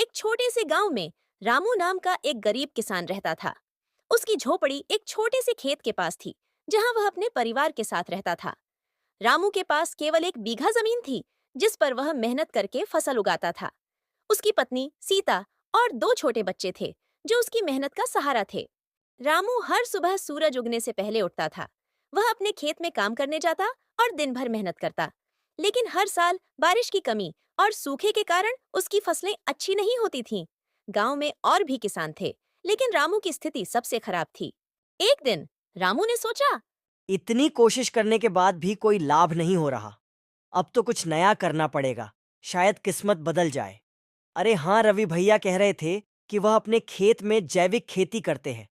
एक छोटे से गांव में रामू नाम का एक गरीब किसान रहता था। उसकी झोपड़ी एक छोटे से खेत के पास थी, जहां वह अपने परिवार के साथ रहता था। रामू के पास केवल 1 बीघा जमीन थी, जिस पर वह मेहनत करके फसल उगाता था। उसकी पत्नी सीता और 2 छोटे बच्चे थे, जो उसकी मेहनत का सहारा थे। रामू हर सुबह सूरज उगने से पहले उठता था। वह अपने खेत में काम करने जाता और दिन भर मेहनत करता। लेकिन हर साल बारिश की कमी और सूखे के कारण उसकी फसलें अच्छी नहीं होती थीं। गांव में और भी किसान थे, लेकिन रामू की स्थिति सबसे खराब थी। एक दिन रामू ने सोचा, इतनी कोशिश करने के बाद भी कोई लाभ नहीं हो रहा। अब तो कुछ नया करना पड़ेगा, शायद किस्मत बदल जाए। अरे हाँ, रवि भैया कह रहे थे कि वह अपने खेत में जैविक खेती करते हैं।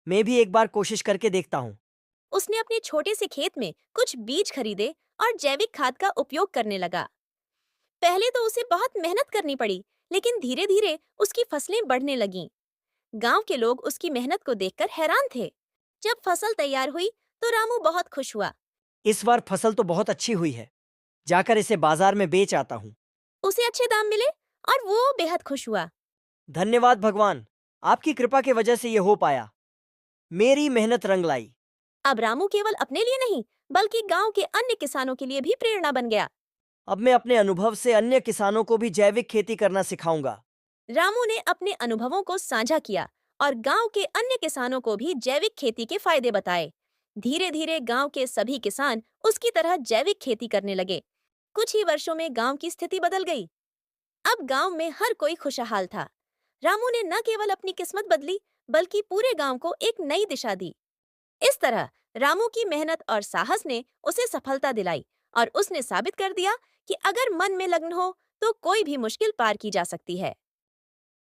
मैं भी एक बार कोशिश करके देखता हूँ। उसने अपने छोटे से खेत में कुछ बीज खरीदे और जैविक खाद का उपयोग करने लगा। पहले तो उसे बहुत मेहनत करनी पड़ी, लेकिन धीरे धीरे उसकी फसलें बढ़ने लगीं। गांव के लोग उसकी मेहनत को देखकर हैरान थे। जब फसल तैयार हुई तो रामू बहुत खुश हुआ। इस बार फसल तो बहुत अच्छी हुई है, जाकर इसे बाजार में बेच आता हूँ। उसे अच्छे दाम मिले और वो बेहद खुश हुआ। धन्यवाद भगवान, आपकी कृपा की वजह से ये हो पाया। मेरी मेहनत रंग लाई। अब रामू केवल अपने लिए नहीं, बल्कि गांव के अन्य किसानों के लिए भी प्रेरणा बन गया। अब मैं अपने अनुभव से अन्य किसानों को भी जैविक खेती करना सिखाऊंगा। रामू ने अपने अनुभवों को साझा किया और गांव के अन्य किसानों को भी जैविक खेती के फायदे बताए। धीरे धीरे गांव के सभी किसान उसकी तरह जैविक खेती करने लगे। कुछ ही वर्षों में गांव की स्थिति बदल गई। अब गांव में हर कोई खुशहाल था। रामू ने न केवल अपनी किस्मत बदली, बल्कि पूरे गांव को एक नई दिशा दी। इस तरह रामू की मेहनत और साहस ने उसे सफलता दिलाई और उसने साबित कर दिया कि अगर मन में लगन हो तो कोई भी मुश्किल पार की जा सकती है।